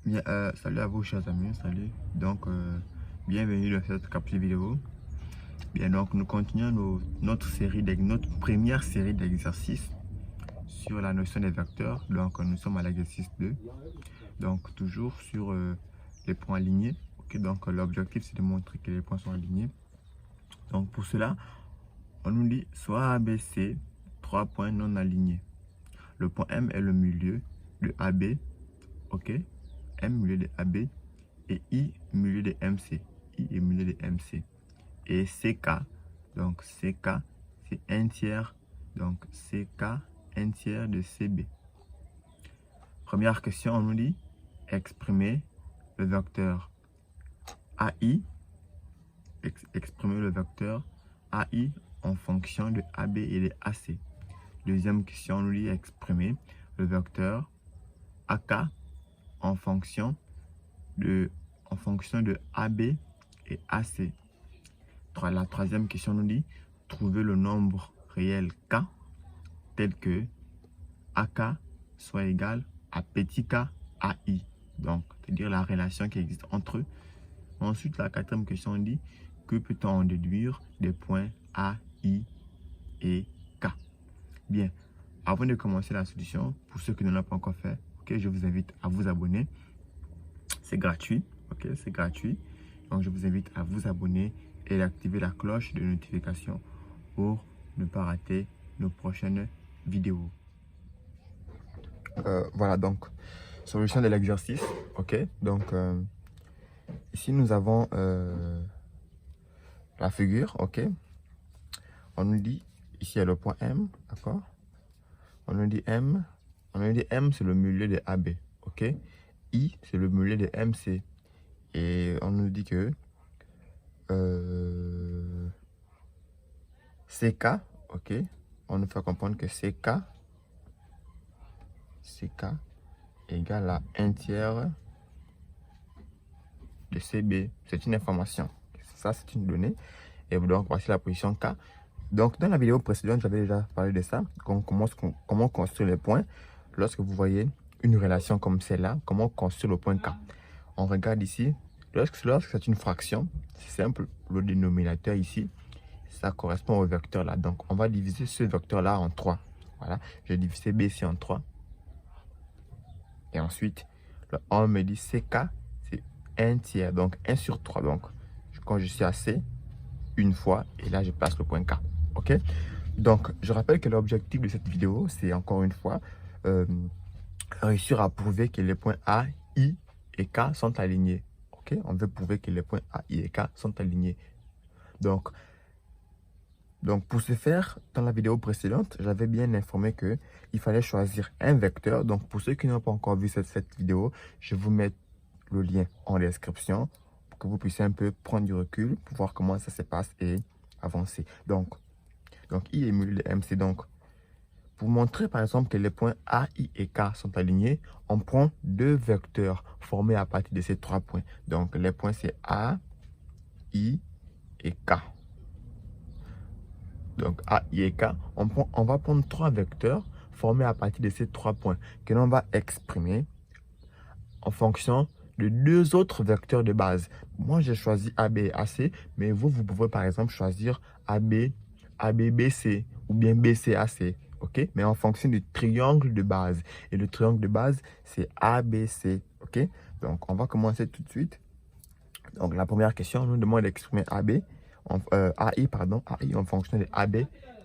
Bien, salut à vous chers amis, salut. Donc, bienvenue dans cette capsule vidéo. Bien, donc nous continuons notre première série d'exercices sur la notion des vecteurs. Donc, nous sommes à l'exercice 2. Donc, toujours sur les points alignés. Ok, donc l'objectif c'est de montrer que les points sont alignés. Donc, pour cela, on nous dit soit ABC, 3 points non alignés. Le point M est le milieu de AB. Ok, M milieu de AB. Et I milieu de MC. I est milieu de MC. Et CK, donc CK, c'est un tiers. Donc CK, un tiers de CB. Première question, on nous dit exprimer le vecteur AI. Exprimer le vecteur AI en fonction de AB et de AC. Deuxième question, on nous dit exprimer le vecteur AK en fonction de AB et AC. La troisième question nous dit trouver le nombre réel K tel que AK soit égal à petit k AI. Donc, c'est-à-dire la relation qui existe entre eux. Ensuite, la quatrième question dit que peut-on en déduire des points A, I et K. Bien, avant de commencer la solution, pour ceux qui ne l'ont pas encore fait, ok, je vous invite à vous abonner. C'est gratuit, ok, c'est gratuit. Donc, je vous invite à vous abonner et d'activer la cloche de notification pour ne pas rater nos prochaines vidéos. Voilà, donc, solution de l'exercice, ok. Donc, ici, nous avons la figure, ok. On nous dit, ici, il y a le point M, d'accord. On nous dit M, c'est le milieu de AB, ok. I, c'est le milieu de MC. Et on nous dit que CK, ok, on nous fait comprendre que CK égale à 1 tiers de CB. C'est une information. Ça, c'est une donnée. Et donc, voici la position K. Donc, dans la vidéo précédente, j'avais déjà parlé de ça. Comment construire les points. Lorsque vous voyez une relation comme celle-là, comment construire le point K. On regarde ici. Lorsque c'est une fraction, c'est simple. Le dénominateur ici, ça correspond au vecteur là. Donc, on va diviser ce vecteur-là en 3. Voilà. J'ai divisé B ici en 3. Et ensuite, on me dit CK, c'est 1 tiers. Donc, 1 sur 3. Donc, quand je suis à C, une fois, et là, je place le point K. OK? Donc, je rappelle que l'objectif de cette vidéo, c'est encore une fois, réussir à prouver que les points A, I et K sont alignés. OK? On veut prouver que les points A, I et K sont alignés. Donc, pour ce faire, dans la vidéo précédente, j'avais bien informé qu'il fallait choisir un vecteur. Donc, pour ceux qui n'ont pas encore vu cette vidéo, je vous mets le lien en description pour que vous puissiez un peu prendre du recul pour voir comment ça se passe et avancer. Donc I est milieu de MC. Donc, pour montrer par exemple que les points A, I et K sont alignés, on prend deux vecteurs formés à partir de ces 3 points. Donc, les points c'est A, I et K. Donc, A, I et K, on va prendre 3 vecteurs formés à partir de ces 3 points que l'on va exprimer en fonction de 2 autres vecteurs de base. Moi, j'ai choisi AB et AC, mais vous pouvez par exemple choisir AB, ABBC ou bien BCAC, ok? Mais en fonction du triangle de base. Et le triangle de base, c'est ABC, ok? Donc, on va commencer tout de suite. Donc, la première question, on nous demande d'exprimer AI en fonction de AB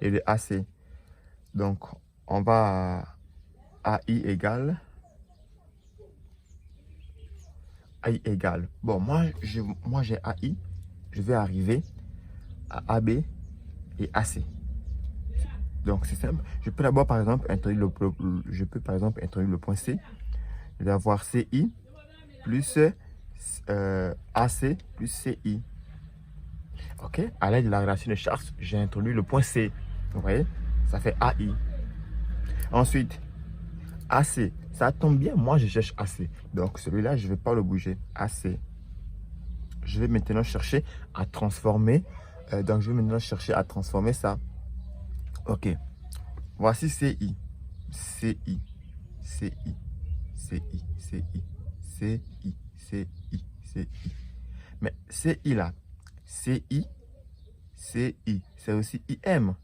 et de AC. Donc, on va à AI égale. Bon, moi j'ai AI, je vais arriver à AB et AC. Donc, c'est simple. Je peux d'abord, par exemple, introduire le point C. Je vais avoir CI plus AC plus CI. OK? À l'aide de la relation de Charles, j'ai introduit le point C. Vous voyez? Ça fait AI. Ensuite, AC. Ça tombe bien, moi je cherche AC. Donc celui-là, je ne vais pas le bouger. AC. Je vais maintenant chercher à transformer. Ça. OK. Voici CI. CI. CI. CI. CI. CI, CI, CI. Mais CI là, CI, CI, c'est aussi IM.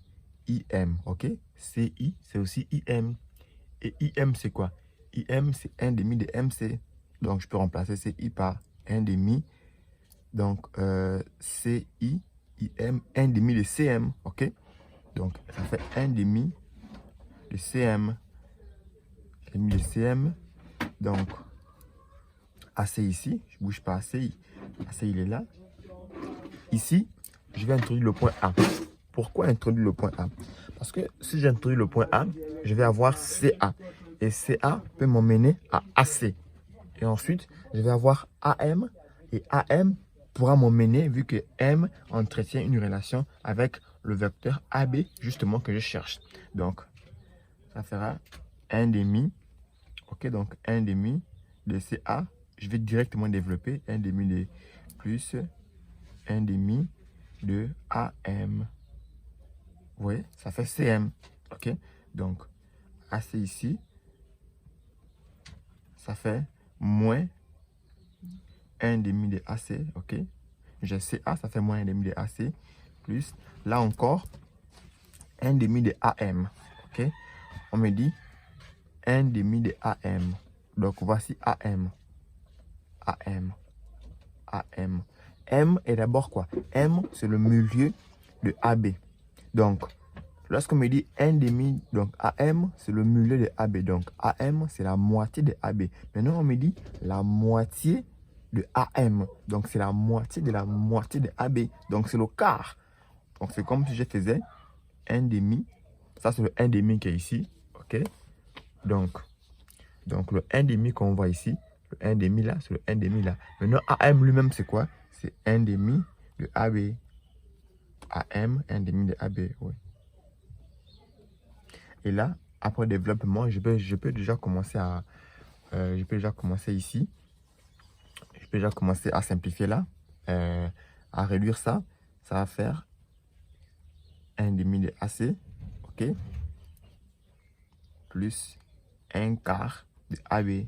IM, ok? CI, c'est aussi IM. Et IM, c'est quoi? IM, c'est 1 demi de MC. Donc, je peux remplacer CI par 1 demi. Donc, CI, IM, 1 demi de CM, ok? Donc, ça fait 1 demi de CM. 1 demi de CM. Donc, AC ici, je ne bouge pas ACI. AC, il est là. Ici, je vais introduire le point A. Pourquoi introduire le point A? Parce que si j'introduis le point A, je vais avoir CA. Et CA peut m'emmener à AC. Et ensuite, je vais avoir AM. Et AM pourra m'emmener, vu que M entretient une relation avec le vecteur AB, justement, que je cherche. Donc, ça fera 1 demi. Ok, donc 1 demi de CA. Je vais directement développer 1 demi de plus 1 demi de AM. Vous voyez, ça fait CM. Ok, donc AC ici, ça fait moins 1 demi de AC. Ok, j'ai CA, ça fait moins 1 demi de AC. Plus, là encore, 1 demi de AM. Ok, on me dit 1 demi de AM. Donc voici AM. AM. AM. M est d'abord quoi? M, c'est le milieu de AB. Donc, lorsqu'on me dit 1 demi, donc AM, c'est le milieu de AB. Donc, AM, c'est la moitié de AB. Maintenant, on me dit la moitié de AM. Donc, c'est la moitié de la moitié de AB. Donc, c'est le quart. Donc, c'est comme si je faisais 1 demi. Ça, c'est le 1 demi qui est ici. OK? Donc le 1 demi qu'on voit ici, le 1 demi là, c'est le 1 demi là. Maintenant, AM lui-même, c'est quoi? C'est 1 demi de AB. AM, 1 demi de AB, oui. Et là, après développement, je peux déjà commencer à... je peux déjà commencer ici. Je peux déjà commencer à simplifier là. À réduire ça. Ça va faire 1 demi de AC. OK? Plus 1 quart de AB.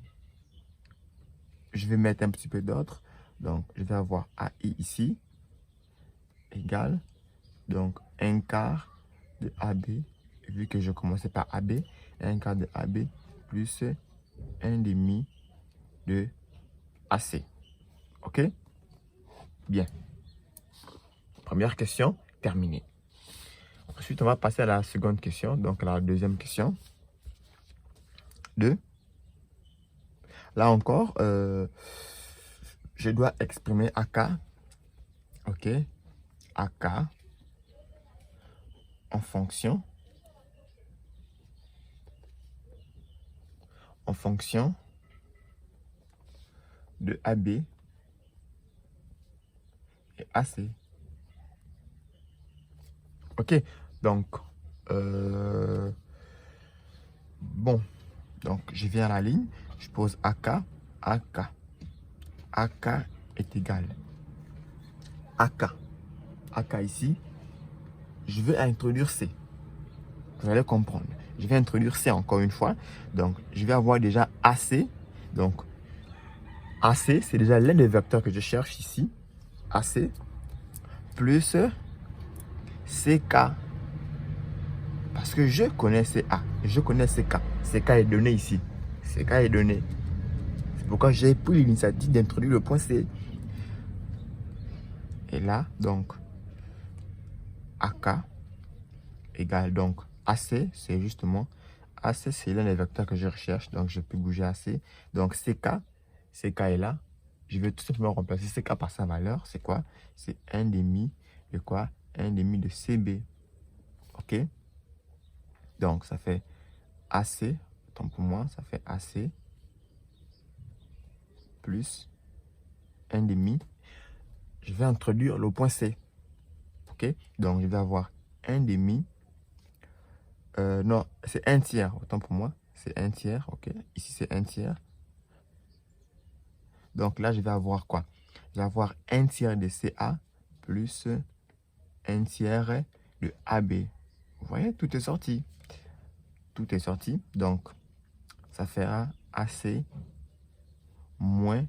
Je vais mettre un petit peu d'autre. Donc, je vais avoir AI ici. Égal. Donc, 1 quart de AB. Vu que je commençais par AB. 1 quart de AB plus 1 demi de AC. OK? Bien. Première question, terminée. Ensuite, on va passer à la seconde question, donc la deuxième question. 2. Là encore, je dois exprimer AK. OK? AK en fonction de AB et AC. OK, donc, bon, donc je viens à la ligne, je pose AK, AK. AK est égal. AK. AK ici, je vais introduire C. Vous allez comprendre. Je vais introduire C encore une fois. Donc, je vais avoir déjà AC. Donc, AC, c'est déjà l'un des vecteurs que je cherche ici. AC plus CK. Parce que je connais CA. Je connais CK. CK est donné ici. CK est donné. C'est pourquoi j'ai pris l'initiative d'introduire le point C. Et là, donc, AK égale donc AC, c'est justement AC, c'est l'un des vecteurs que je recherche. Donc, je peux bouger AC. Donc, CK est là. Je vais tout simplement remplacer CK par sa valeur. C'est quoi? C'est 1 demi de quoi? 1 demi de CB. OK? Donc, ça fait AC. Tant pour moi, ça fait AC plus 1 demi. Je vais introduire le point C. OK? Donc, je vais avoir 1 demi. Non, c'est 1 tiers. Autant pour moi, c'est 1 tiers. OK? Ici, c'est 1 tiers. Donc là, je vais avoir quoi? Je vais avoir 1 tiers de CA plus 1 tiers de AB. Vous voyez, tout est sorti. Tout est sorti. Donc, ça fera AC moins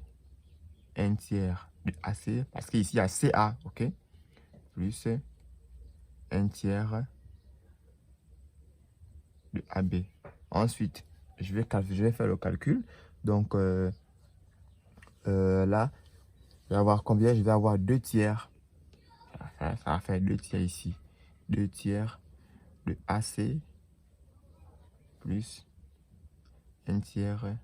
1 tiers de AC, parce qu'ici, il y a CA, ok? Plus 1 tiers de AB. Ensuite, je vais faire le calcul. Donc, là, je vais avoir combien? Je vais avoir 2 tiers. Ça va faire 2 tiers ici. 2 tiers de AC plus 1 tiers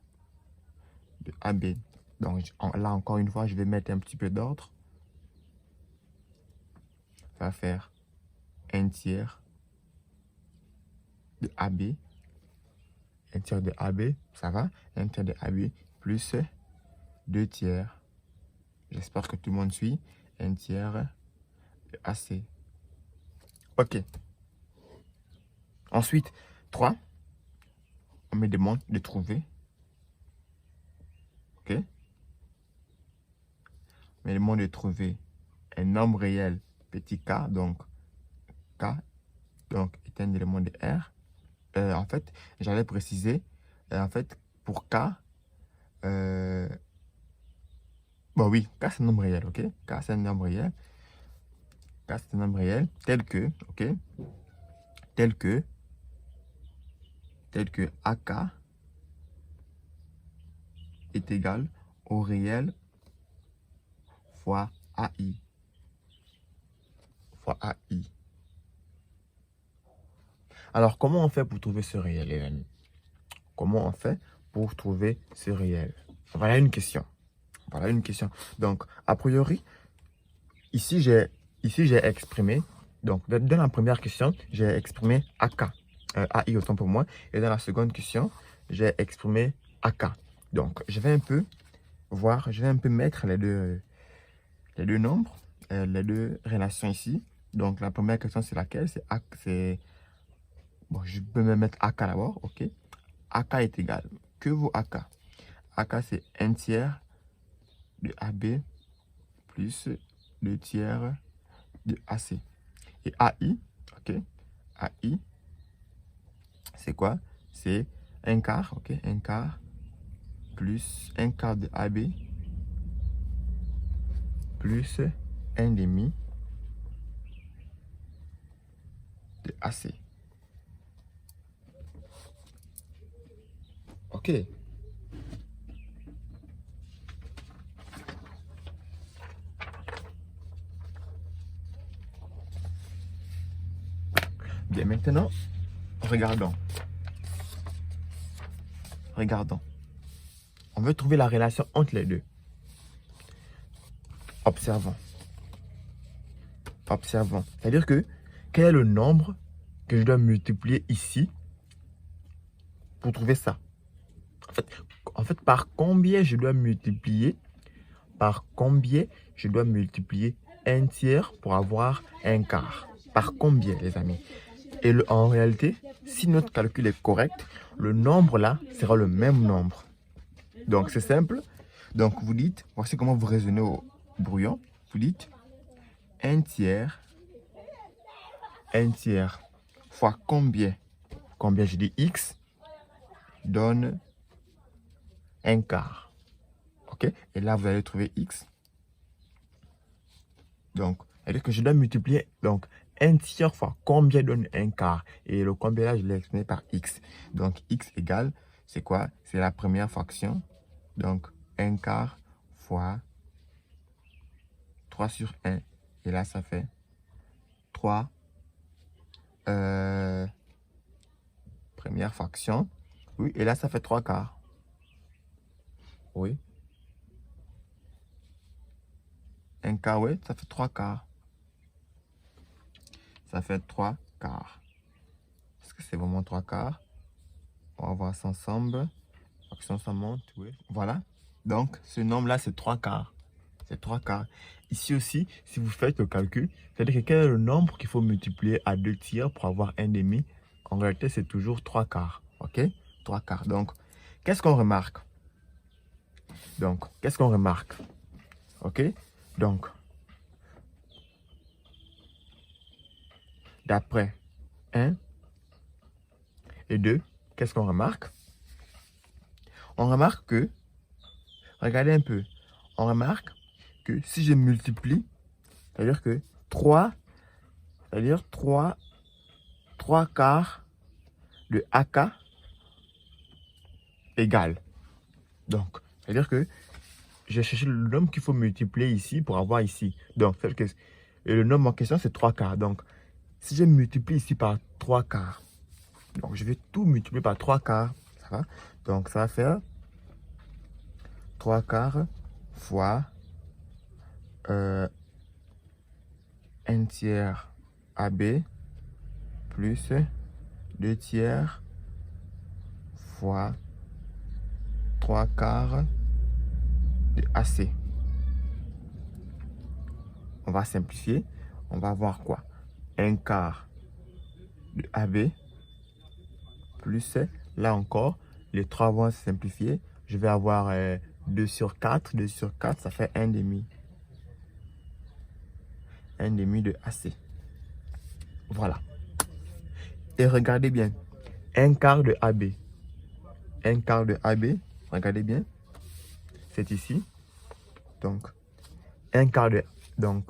de AB. Donc, là, encore une fois, je vais mettre un petit peu d'ordre. Ça va faire 1 tiers de AB. 1 tiers de AB, ça va? 1 tiers de AB plus 2 tiers. J'espère que tout le monde suit. 1 tiers de AC. OK. Ensuite, 3. On me demande de trouver. OK? On me demande de trouver un nombre réel petit k. Donc, k est un élément de R. En fait, j'allais préciser. En fait, pour k, bon oui, k c'est un nombre réel, ok? K c'est un nombre réel. K c'est un nombre réel tel que, ok? Tel que AK est égal au réel fois AI. Fois AI. Alors, comment on fait pour trouver ce réel, les amis? Comment on fait pour trouver ce réel? Voilà une question. Voilà une question. Donc, a priori, ici, j'ai exprimé, donc, dans la première question, j'ai exprimé AK. AI autant pour moi. Et dans la seconde question, j'ai exprimé AK. Donc, je vais un peu voir, je vais un peu mettre les deux nombres, les deux relations ici. Donc, la première question, c'est laquelle? C'est bon, je peux me mettre AK d'abord, ok? AK est égal. Que vaut AK? AK, c'est 1 tiers de AB plus 2 tiers de AC. Et AI, ok? AI, c'est quoi? C'est 1 quart, ok? 1 quart plus 1 quart de AB plus 1 demi de AC. Ok. Bien, maintenant, regardons. Regardons. On veut trouver la relation entre les deux. Observons. Observons. C'est-à-dire que, quel est le nombre que je dois multiplier ici pour trouver ça? En fait, par combien je dois multiplier? Par combien je dois multiplier 1 tiers pour avoir 1 quart? Par combien, les amis? Et en réalité, si notre calcul est correct, le nombre là sera le même nombre. Donc, c'est simple. Donc, vous dites, voici comment vous raisonnez au brouillon. Vous dites 1 tiers fois combien? Combien je dis x donne 1 quart. OK? Et là, vous allez trouver x. Donc, c'est-à-dire que je dois multiplier. Donc, 1 tiers fois combien donne 1 quart? Et le combien là, je l'ai exprimé par x. Donc, x égale, c'est quoi? C'est la première fraction. Donc, 1 quart fois 3 sur 1. Et là, ça fait 3. Première fraction. Oui, et là, ça fait 3 quarts. Oui. 1 quart, oui, ça fait 3 quarts. Ça fait 3 quarts. Est-ce que c'est vraiment 3 quarts? On va voir ça ensemble. Fraction, ça monte, oui. Voilà. Donc, ce nombre-là, c'est 3 quarts. C'est 3 quarts. Ici aussi, si vous faites le calcul, c'est-à-dire que quel est le nombre qu'il faut multiplier à 2 tiers pour avoir 1 demi? En réalité, c'est toujours 3 quarts. OK? 3 quarts. Donc, qu'est-ce qu'on remarque? OK? Donc, d'après 1 et 2, qu'est-ce qu'on remarque? On remarque que, regardez un peu. On remarque que si je multiplie, c'est-à-dire que 3 quarts de AK égale. Donc, c'est-à-dire que j'ai cherché le nombre qu'il faut multiplier ici pour avoir ici. Donc, le nombre en question, c'est 3 quarts. Donc, si je multiplie ici par 3 quarts, donc je vais tout multiplier par 3 quarts. Ça va? Donc, ça va faire 3 quarts fois 1 tiers AB plus 2 tiers fois 3 quarts de AC. On va simplifier. On va avoir quoi? 1 quart de AB plus, là encore, les 3 vont se simplifier. Je vais avoir 2 sur 4. 2 sur 4, ça fait 1 demi. 1 demi de AC. Voilà. Et regardez bien. 1 quart de AB. 1 quart de AB. Regardez bien. C'est ici. Donc, 1 quart de... Donc,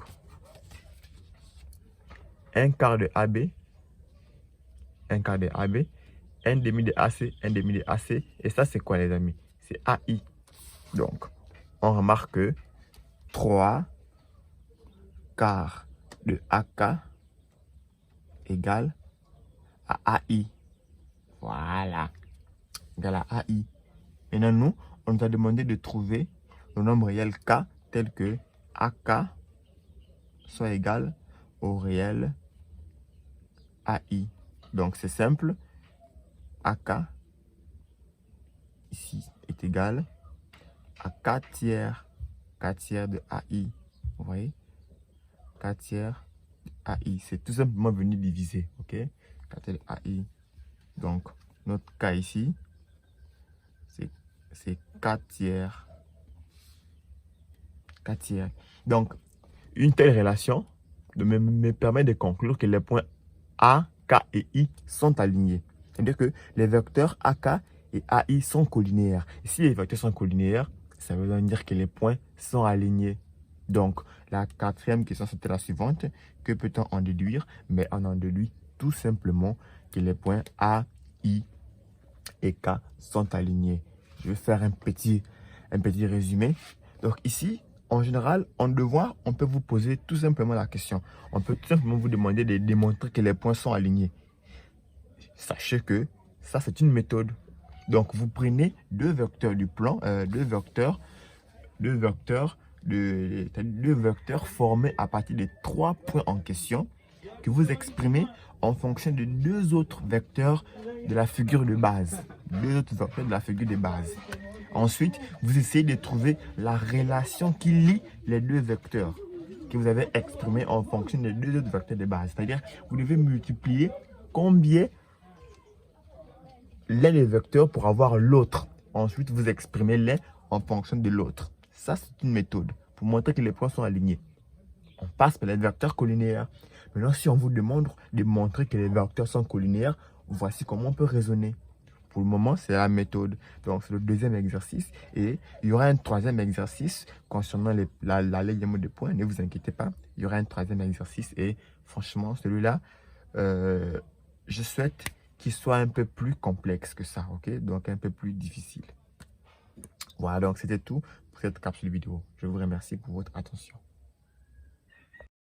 1 quart de AB. 1 quart de AB. 1 demi de AC. 1 demi de AC. Et ça, c'est quoi, les amis? C'est AI. Donc, on remarque que 3 quarts de AK égale à AI. Voilà. Égale à AI. Maintenant, nous, on nous a demandé de trouver le nombre réel K tel que AK soit égal au réel AI. Donc, c'est simple. AK ici est égal à 4 tiers de AI. Vous voyez? 4 tiers AI. C'est tout simplement venu diviser. OK? 4 tiers de AI. Donc, notre K ici, c'est 4 tiers. 4 tiers. Donc, une telle relation me permet de conclure que les points A, K et I sont alignés. C'est-à-dire que les vecteurs AK et AI sont collinéaires. Et si les vecteurs sont collinéaires, ça veut dire que les points sont alignés. Donc, la quatrième question, c'était la suivante. Que peut-on en déduire? Mais on en déduit tout simplement que les points A, I et K sont alignés. Je vais faire un petit résumé. Donc ici, en général, en devoir, on peut vous poser tout simplement la question. On peut tout simplement vous demander de démontrer que les points sont alignés. Sachez que ça, c'est une méthode. Donc, vous prenez deux vecteurs du plan, deux vecteurs formés à partir des 3 points en question que vous exprimez en fonction de 2 autres vecteurs de la figure de base. 2 autres vecteurs de la figure de base. Ensuite, vous essayez de trouver la relation qui lie les 2 vecteurs que vous avez exprimés en fonction des 2 autres vecteurs de base. C'est-à-dire, vous devez multiplier combien l'un des vecteurs pour avoir l'autre. Ensuite, vous exprimez l'un en fonction de l'autre. Ça, c'est une méthode pour montrer que les points sont alignés. On passe par les vecteurs collinéaires. Maintenant, si on vous demande de montrer que les vecteurs sont collinéaires, voici comment on peut raisonner. Pour le moment, c'est la méthode. Donc, c'est le deuxième exercice. Et il y aura un troisième exercice concernant l'alignement des points. Ne vous inquiétez pas. Il y aura un troisième exercice. Et franchement, celui-là, je souhaite qu'il soit un peu plus complexe que ça. OK? Donc, un peu plus difficile. Voilà, donc c'était tout pour cette capsule vidéo. Je vous remercie pour votre attention.